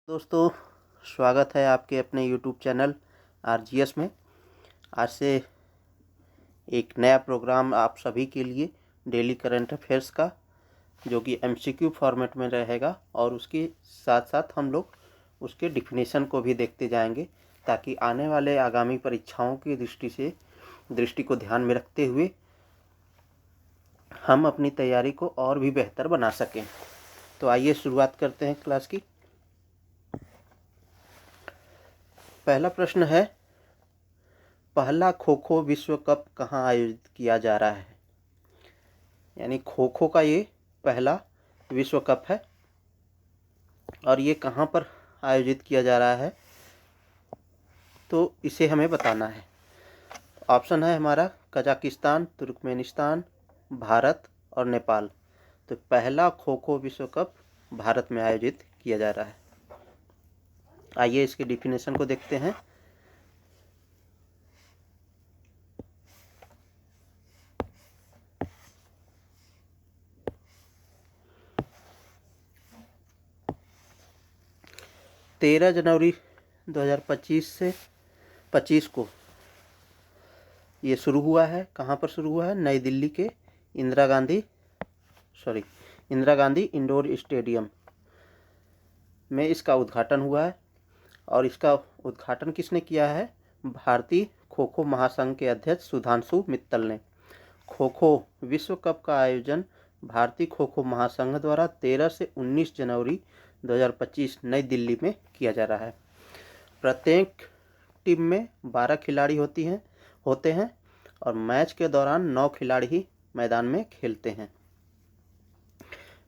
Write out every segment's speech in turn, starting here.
दोस्तों, स्वागत है आपके अपने YouTube चैनल RGS में। आज से एक नया प्रोग्राम आप सभी के लिए डेली करंट अफेयर्स का, जो कि MCQ फॉर्मेट में रहेगा, और उसके साथ साथ हम लोग उसके डिफिनीशन को भी देखते जाएंगे, ताकि आने वाले आगामी परीक्षाओं की दृष्टि को ध्यान में रखते हुए हम अपनी तैयारी को और भी बेहतर बना सकें। तो आइए शुरुआत करते हैं क्लास की। पहला प्रश्न है, पहला खो खो विश्व कप कहाँ आयोजित किया जा रहा है। यानी खो खो का ये पहला विश्व कप है और ये कहाँ पर आयोजित किया जा रहा है, तो इसे हमें बताना है। ऑप्शन है हमारा कजाकिस्तान, तुर्कमेनिस्तान, भारत और नेपाल। तो पहला खो खो विश्व कप भारत में आयोजित किया जा रहा है। आइए इसके डिफिनेशन को देखते हैं। तेरह जनवरी 2025 को ये शुरू हुआ है। कहाँ पर शुरू हुआ है? नई दिल्ली के इंदिरा गांधी इंडोर स्टेडियम में इसका उद्घाटन हुआ है। और इसका उद्घाटन किसने किया है? भारतीय खो खो महासंघ के अध्यक्ष सुधांशु मित्तल ने। खो खो विश्व कप का आयोजन भारतीय खो खो महासंघ द्वारा 13 से 19 जनवरी 2025 नई दिल्ली में किया जा रहा है। प्रत्येक टीम में 12 खिलाड़ी होते हैं और मैच के दौरान 9 खिलाड़ी ही मैदान में खेलते हैं।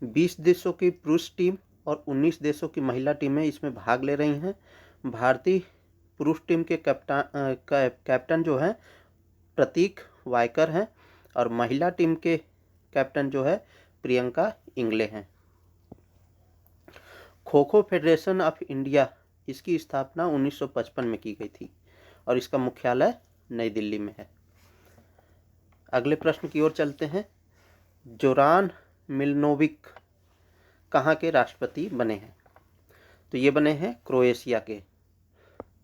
20 देशों की पुरुष टीम और 19 देशों की महिला टीमें इसमें भाग ले रही हैं। भारतीय पुरुष टीम के कैप्टन जो हैं प्रतीक वायकर हैं और महिला टीम के कैप्टन जो है प्रियंका इंगले हैं। Kho kho federation of India, इसकी स्थापना 1955 में की गई थी और इसका मुख्यालय नई दिल्ली में है। अगले प्रश्न की ओर चलते हैं। जोरान मिलनोविक कहाँ के राष्ट्रपति बने हैं? तो ये बने हैं क्रोएशिया के।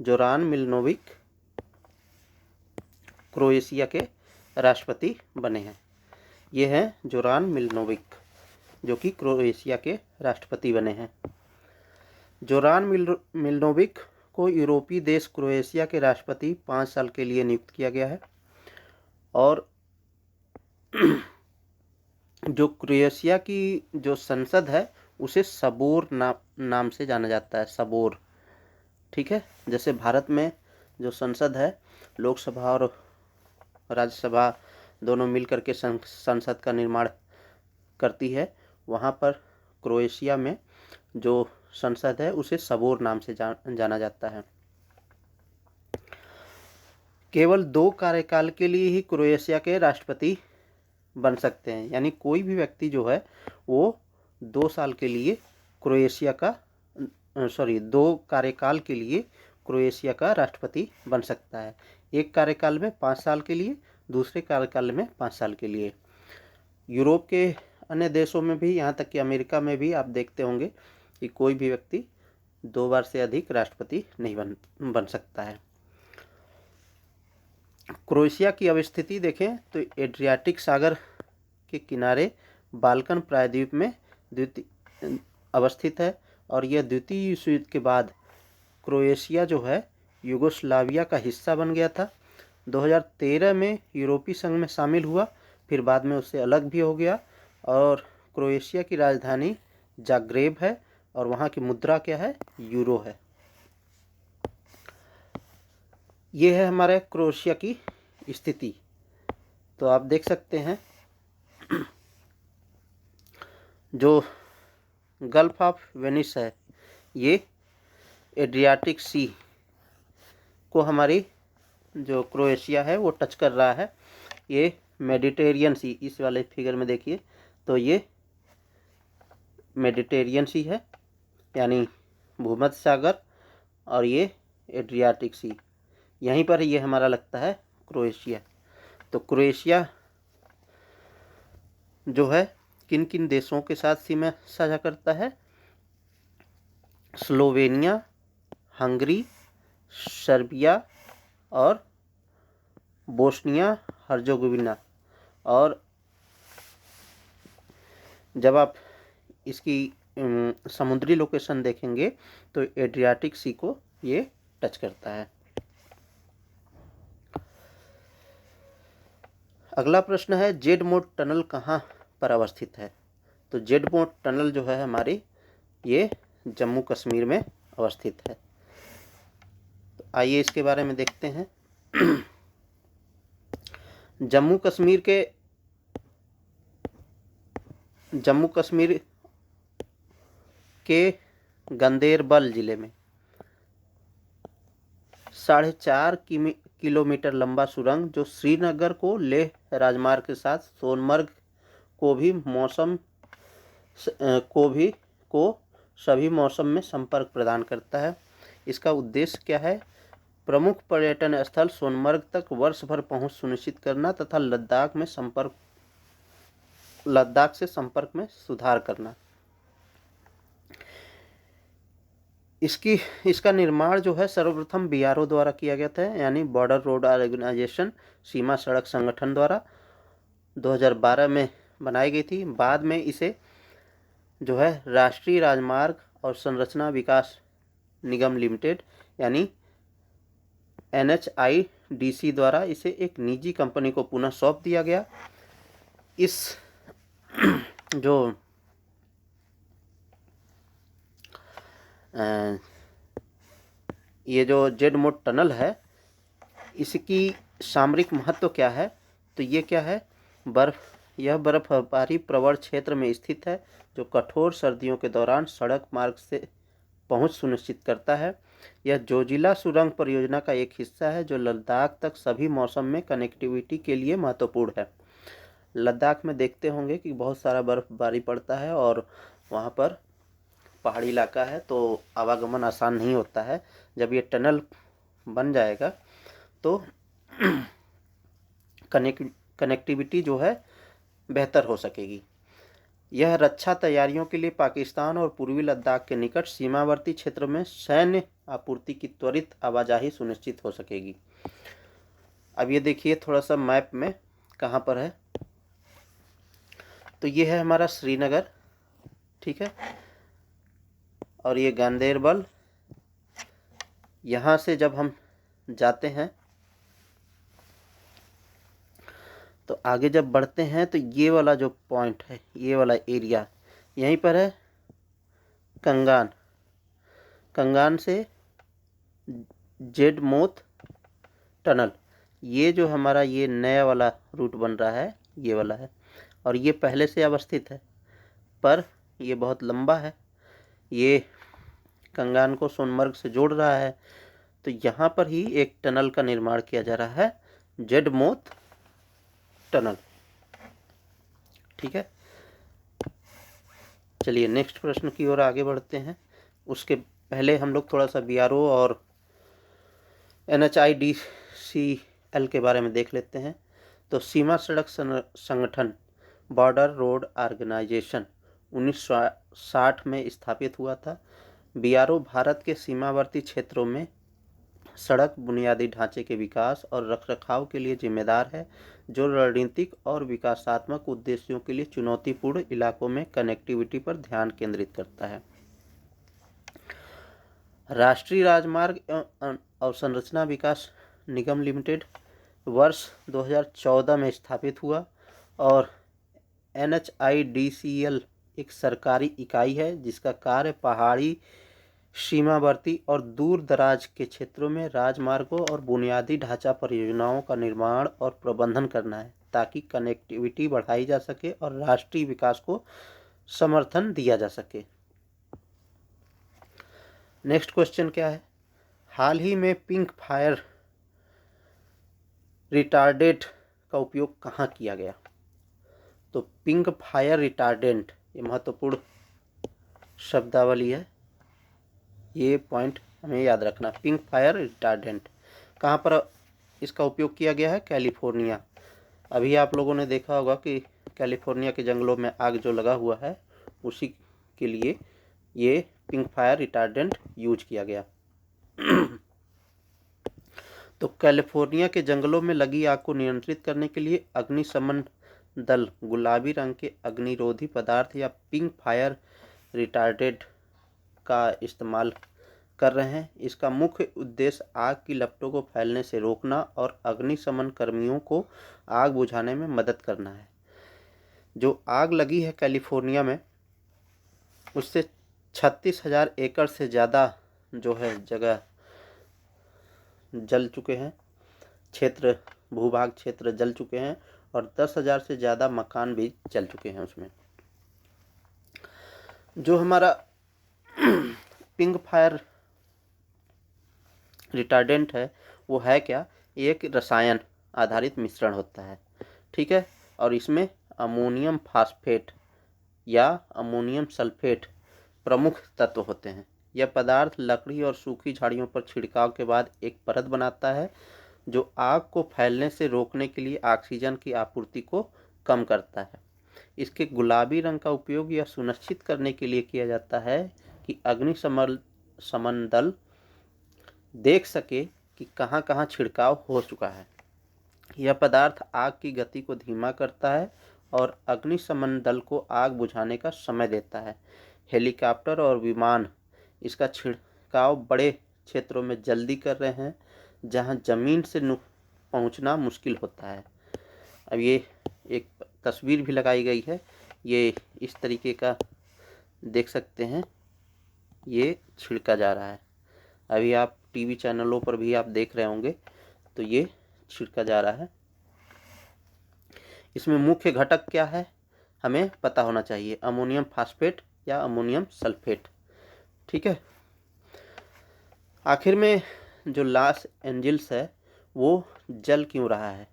जोरान मिलनोविक क्रोएशिया के राष्ट्रपति बने हैं। ये हैं जोरान मिलनोविक, जो कि क्रोएशिया के राष्ट्रपति बने हैं। जोरान मिलनोविक को यूरोपीय देश क्रोएशिया के राष्ट्रपति 5 साल के लिए नियुक्त किया गया है। और जो क्रोएशिया की जो संसद है उसे सबोर नाम से जाना जाता है। सबोर, ठीक है। जैसे भारत में जो संसद है, लोकसभा और राज्यसभा दोनों मिलकर के संसद का निर्माण करती है, वहाँ पर क्रोएशिया में जो संसद है उसे सबोर नाम से जाना जाता है। केवल 2 कार्यकाल के लिए ही क्रोएशिया के राष्ट्रपति बन सकते हैं। यानी कोई भी व्यक्ति जो है वो 2 साल के लिए 2 कार्यकाल के लिए क्रोएशिया का राष्ट्रपति बन सकता है। एक कार्यकाल में 5 साल के लिए, दूसरे कार्यकाल में 5 साल के लिए। यूरोप के अन्य देशों में भी, यहाँ तक कि अमेरिका में भी आप देखते होंगे कि कोई भी व्यक्ति 2 बार से अधिक राष्ट्रपति नहीं बन सकता है। क्रोएशिया की अवस्थिति देखें तो एड्रियाटिक सागर के किनारे बाल्कन प्रायद्वीप में अवस्थित है। और यह द्वितीय विश्व युद्ध के बाद क्रोएशिया जो है यूगोस्लाविया का हिस्सा बन गया था। 2013 में यूरोपीय संघ में शामिल हुआ, फिर बाद में उससे अलग भी हो गया। और क्रोएशिया की राजधानी जाग्रेब है और वहाँ की मुद्रा क्या है? यूरो है। ये है हमारे क्रोएशिया की स्थिति। तो आप देख सकते हैं जो गल्फ ऑफ वेनिस है, ये एड्रियाटिक सी को हमारी जो क्रोएशिया है वो टच कर रहा है। ये मेडिटेरियन सी, इस वाले फिगर में देखिए तो ये मेडिटेरियन सी है, यानी भूमध्य सागर, और ये एड्रियाटिक सी, यहीं पर ये हमारा लगता है क्रोएशिया। तो क्रोएशिया जो है किन किन देशों के साथ सीमा साझा करता है? स्लोवेनिया, हंगरी, सर्बिया और बोस्निया हर्जेगोविना। और जब आप इसकी समुद्री लोकेशन देखेंगे तो एड्रियाटिक सी को ये टच करता है। अगला प्रश्न है जेड मोड टनल कहाँ पर अवस्थित है? तो जेड मोड टनल जो है हमारी ये जम्मू कश्मीर में अवस्थित है। तो आइए इसके बारे में देखते हैं। जम्मू कश्मीर के गंदेरबल जिले में 4.5 किलोमीटर लंबा सुरंग जो श्रीनगर को लेह राजमार्ग के साथ सोनमर्ग को सभी मौसम में संपर्क प्रदान करता है। इसका उद्देश्य क्या है? प्रमुख पर्यटन स्थल सोनमर्ग तक वर्ष भर पहुंच सुनिश्चित करना तथा लद्दाख से संपर्क में सुधार करना। इसका निर्माण जो है सर्वप्रथम बीआरओ द्वारा किया गया था, यानी बॉर्डर रोड ऑर्गेनाइजेशन, सीमा सड़क संगठन द्वारा 2012 में बनाई गई थी। बाद में इसे जो है राष्ट्रीय राजमार्ग और संरचना विकास निगम लिमिटेड यानी NHIDC द्वारा इसे एक निजी कंपनी को पुनः सौंप दिया गया। इस जो ये जो जेड मोड टनल है इसकी सामरिक महत्व क्या है? तो ये क्या है? यह बर्फबारी प्रवण क्षेत्र में स्थित है जो कठोर सर्दियों के दौरान सड़क मार्ग से पहुंच सुनिश्चित करता है। यह जोजिला सुरंग परियोजना का एक हिस्सा है जो लद्दाख तक सभी मौसम में कनेक्टिविटी के लिए महत्वपूर्ण है। लद्दाख में देखते होंगे कि बहुत सारा बर्फबारी पड़ता है और वहाँ पर पहाड़ी इलाका है तो आवागमन आसान नहीं होता है। जब ये टनल बन जाएगा तो कनेक्टिविटी जो है बेहतर हो सकेगी। यह रक्षा तैयारियों के लिए पाकिस्तान और पूर्वी लद्दाख के निकट सीमावर्ती क्षेत्र में सैन्य आपूर्ति की त्वरित आवाजाही सुनिश्चित हो सकेगी। अब ये देखिए थोड़ा सा मैप में कहाँ पर है। तो ये है हमारा श्रीनगर, ठीक है, और ये गांदेरबल। यहाँ से जब हम जाते हैं तो आगे जब बढ़ते हैं तो ये वाला जो पॉइंट है, ये वाला एरिया, यहीं पर है कंगान से जेड मोड टनल। ये जो हमारा ये नया वाला रूट बन रहा है ये वाला है और ये पहले से अवस्थित है पर ये बहुत लंबा है। ये कंगान को सोनमर्ग से जोड़ रहा है। तो यहाँ पर ही एक टनल का निर्माण किया जा रहा है, जेड मोड टनल, ठीक है। चलिए नेक्स्ट प्रश्न की ओर आगे बढ़ते हैं। उसके पहले हम लोग थोड़ा सा बीआरओ और NHIDCL के बारे में देख लेते हैं। तो सीमा सड़क संगठन बॉर्डर रोड ऑर्गेनाइजेशन 1960 में स्थापित हुआ था। बीआरओ भारत के सीमावर्ती क्षेत्रों में सड़क बुनियादी ढांचे के विकास और रखरखाव के लिए जिम्मेदार है, जो रणनीतिक और विकासात्मक उद्देश्यों के लिए चुनौतीपूर्ण इलाकों में कनेक्टिविटी पर ध्यान केंद्रित करता है। राष्ट्रीय राजमार्ग एवं अवसंरचना विकास निगम लिमिटेड वर्ष 2014 में स्थापित हुआ और NHIDCL एक सरकारी इकाई है जिसका कार्य पहाड़ी, सीमावर्ती और दूर दराज के क्षेत्रों में राजमार्गों और बुनियादी ढांचा परियोजनाओं का निर्माण और प्रबंधन करना है ताकि कनेक्टिविटी बढ़ाई जा सके और राष्ट्रीय विकास को समर्थन दिया जा सके। नेक्स्ट क्वेश्चन क्या है? हाल ही में पिंक फायर रिटार्डेंट का उपयोग कहाँ किया गया? तो पिंक फायर रिटार्डेंट ये महत्वपूर्ण शब्दावली है, ये पॉइंट हमें याद रखना। पिंक फायर रिटार्डेंट कहाँ पर इसका उपयोग किया गया है? कैलिफोर्निया। अभी आप लोगों ने देखा होगा कि कैलिफोर्निया के जंगलों में आग जो लगा हुआ है उसी के लिए ये पिंक फायर रिटार्डेंट यूज किया गया। तो कैलिफोर्निया के जंगलों में लगी आग को नियंत्रित करने के लिए अग्निशमन दल गुलाबी रंग के अग्निरोधी पदार्थ या पिंक फायर रिटार्डेंट का इस्तेमाल कर रहे हैं। इसका मुख्य उद्देश्य आग की लपटों को फैलने से रोकना और अग्निशमन कर्मियों को आग बुझाने में मदद करना है। जो आग लगी है कैलिफोर्निया में, उससे 36,000 एकड़ से ज़्यादा जो है जगह जल चुके हैं, भूभाग क्षेत्र जल चुके हैं और 10,000 से ज़्यादा मकान भी जल चुके हैं उसमें। जो हमारा पिंक फायर रिटार्डेंट है वो है क्या? एक रसायन आधारित मिश्रण होता है, ठीक है, और इसमें अमोनियम फास्फेट या अमोनियम सल्फेट प्रमुख तत्व होते हैं। यह पदार्थ लकड़ी और सूखी झाड़ियों पर छिड़काव के बाद एक परत बनाता है जो आग को फैलने से रोकने के लिए ऑक्सीजन की आपूर्ति को कम करता है। इसके गुलाबी रंग का उपयोग यह सुनिश्चित करने के लिए किया जाता है कि अग्निशमन दल देख सके कि कहाँ कहाँ छिड़काव हो चुका है। यह पदार्थ आग की गति को धीमा करता है और अग्निशमन दल को आग बुझाने का समय देता है। हेलीकॉप्टर और विमान इसका छिड़काव बड़े क्षेत्रों में जल्दी कर रहे हैं जहां ज़मीन से पहुंचना मुश्किल होता है। अब ये एक तस्वीर भी लगाई गई है, ये इस तरीके का देख सकते हैं, ये छिड़का जा रहा है। अभी आप टीवी चैनलों पर भी आप देख रहे होंगे, तो ये छिड़का जा रहा है। इसमें मुख्य घटक क्या है हमें पता होना चाहिए, अमोनियम फास्फेट या अमोनियम सल्फेट, ठीक है। आखिर में जो लॉस एंजल्स है वो जल क्यों रहा है,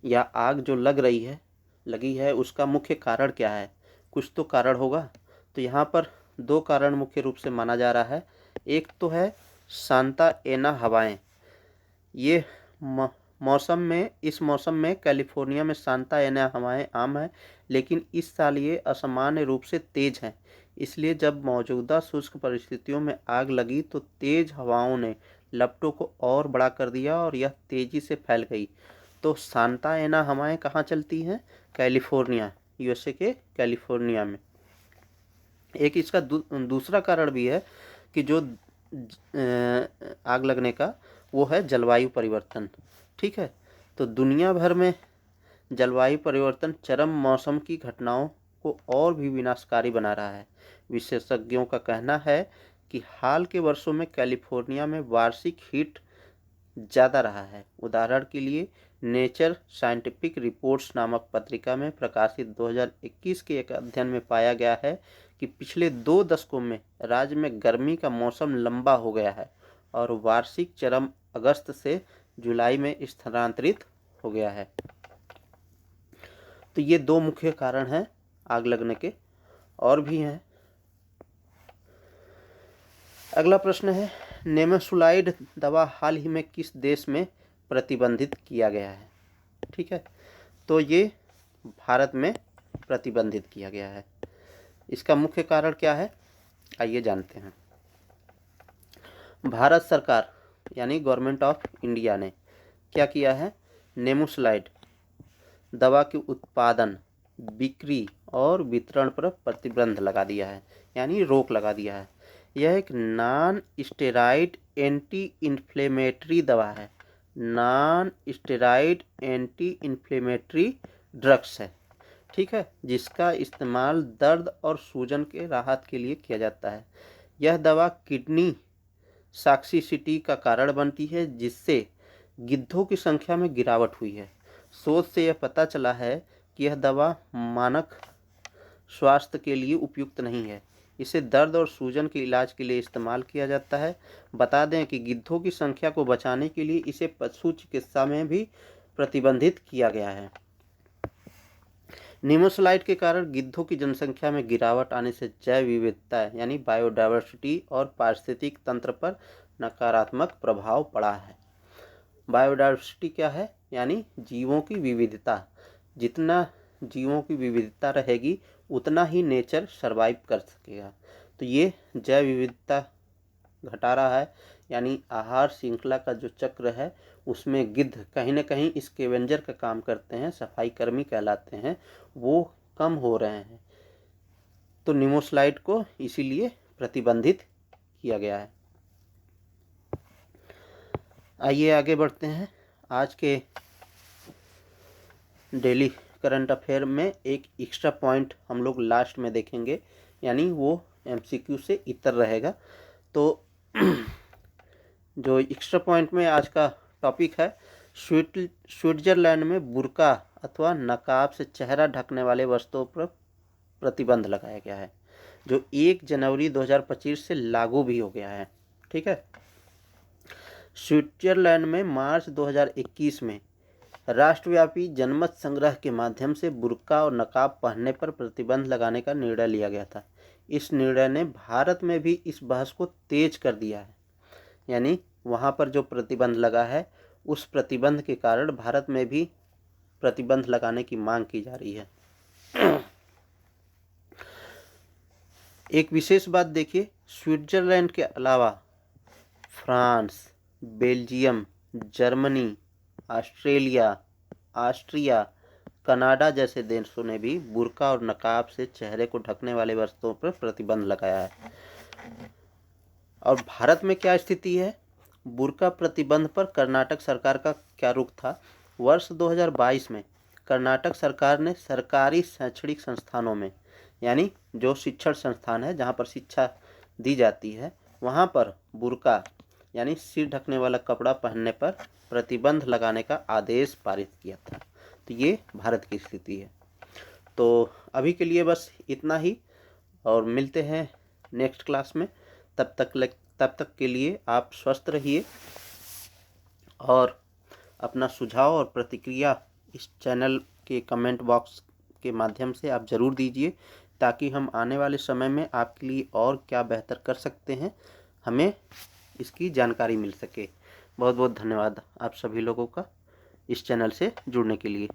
या आग जो लगी है उसका मुख्य कारण क्या है? कुछ तो कारण होगा। तो यहाँ पर दो कारण मुख्य रूप से माना जा रहा है। एक तो है सांता एना हवाएं। ये इस मौसम में कैलिफोर्निया में सांता एना हवाएं आम है, लेकिन इस साल ये असामान्य रूप से तेज हैं। इसलिए जब मौजूदा शुष्क परिस्थितियों में आग लगी तो तेज हवाओं ने लपटों को और बड़ा कर दिया और यह तेजी से फैल गई। तो सांता एना हवाएं कहाँ चलती हैं? कैलिफोर्निया, यूएसए के कैलिफोर्निया में। एक इसका दूसरा कारण भी है कि जो आग लगने का वो है जलवायु परिवर्तन, ठीक है। तो दुनिया भर में जलवायु परिवर्तन चरम मौसम की घटनाओं को और भी विनाशकारी बना रहा है। विशेषज्ञों का कहना है कि हाल के वर्षों में कैलिफोर्निया में वार्षिक हीट ज़्यादा रहा है। उदाहरण के लिए नेचर साइंटिफिक रिपोर्ट्स नामक पत्रिका में प्रकाशित 2021 के एक अध्ययन में पाया गया है कि पिछले 2 दशकों में राज्य में गर्मी का मौसम लंबा हो गया है और वार्षिक चरम अगस्त से जुलाई में स्थानांतरित हो गया है। तो ये 2 मुख्य कारण हैं आग लगने के, और भी हैं। अगला प्रश्न है, नेमेसुलाइड दवा हाल ही में किस देश में प्रतिबंधित किया गया है? ठीक है, तो ये भारत में प्रतिबंधित किया गया है। इसका मुख्य कारण क्या है, आइए जानते हैं। भारत सरकार यानी गवर्नमेंट ऑफ इंडिया ने क्या किया है, नेमेसुलाइड दवा के उत्पादन, बिक्री और वितरण पर प्रतिबंध लगा दिया है, यानी रोक लगा दिया है। यह एक नॉन स्टेरॉइड एंटी इन्फ्लेमेटरी दवा है, non steroid anti inflammatory drugs है, ठीक है, जिसका इस्तेमाल दर्द और सूजन के राहत के लिए किया जाता है। यह दवा किडनी टॉक्सिसिटी का कारण बनती है, जिससे गिद्धों की संख्या में गिरावट हुई है। शोध से यह पता चला है कि यह दवा मानक स्वास्थ्य के लिए उपयुक्त नहीं है। इसे दर्द और सूजन के इलाज के लिए इस्तेमाल किया जाता है। बता दें कि गिद्धों की संख्या को बचाने के लिए इसे पशु चिकित्सा में भी प्रतिबंधित किया गया है। नेमेसुलाइड के कारण गिद्धों की जनसंख्या में गिरावट आने से जैव विविधता यानी बायोडायवर्सिटी और पारिस्थितिक तंत्र पर नकारात्मक प्रभाव पड़ा है। बायोडायवर्सिटी क्या है, यानी जीवों की विविधता। जितना जीवों की विविधता रहेगी उतना ही नेचर सरवाइव कर सकेगा। तो ये जैव विविधता घटा रहा है, यानी आहार श्रृंखला का जो चक्र है उसमें गिद्ध कहीं ना कहीं स्कैवेंजर का काम करते हैं, सफाई कर्मी कहलाते हैं, वो कम हो रहे हैं। तो निमोस्लाइड को इसीलिए प्रतिबंधित किया गया है। आइए आगे बढ़ते हैं। आज के डेली करंट अफेयर में एक एक्स्ट्रा पॉइंट हम लोग लास्ट में देखेंगे, यानी वो एमसीक्यू से इतर रहेगा। तो जो एक्स्ट्रा पॉइंट में आज का टॉपिक है, स्विट्जरलैंड में बुर्का अथवा नकाब से चेहरा ढकने वाले वस्तुओं पर प्रतिबंध लगाया गया है, जो 1 जनवरी 2025 से लागू भी हो गया है। ठीक है। स्विट्जरलैंड में मार्च 2021 में राष्ट्रव्यापी जनमत संग्रह के माध्यम से बुर्का और नकाब पहनने पर प्रतिबंध लगाने का निर्णय लिया गया था। इस निर्णय ने भारत में भी इस बहस को तेज कर दिया है, यानी वहाँ पर जो प्रतिबंध लगा है उस प्रतिबंध के कारण भारत में भी प्रतिबंध लगाने की मांग की जा रही है। एक विशेष बात देखिए, स्विट्जरलैंड के अलावा France, Belgium, Germany, Australia, Austria, Canada जैसे देशों ने भी बुर्का और नकाब से चेहरे को ढकने वाले वस्तुओं पर प्रतिबंध लगाया है। और भारत में क्या स्थिति है? बुर्का प्रतिबंध पर कर्नाटक सरकार का क्या रुख था? वर्ष 2022 में कर्नाटक सरकार ने सरकारी शैक्षणिक संस्थानों में, यानी जो शिक्षण संस्थान है जहाँ पर शिक्षा दी जाती है, वहाँ पर बुर्का यानी सिर ढकने वाला कपड़ा पहनने पर प्रतिबंध लगाने का आदेश पारित किया था। तो ये भारत की स्थिति है। तो अभी के लिए बस इतना ही, और मिलते हैं नेक्स्ट क्लास में। तब तक के लिए आप स्वस्थ रहिए और अपना सुझाव और प्रतिक्रिया इस चैनल के कमेंट बॉक्स के माध्यम से आप ज़रूर दीजिए, ताकि हम आने वाले समय में आपके लिए और क्या बेहतर कर सकते हैं, हमें इसकी जानकारी मिल सके। बहुत बहुत धन्यवाद आप सभी लोगों का इस चैनल से जुड़ने के लिए।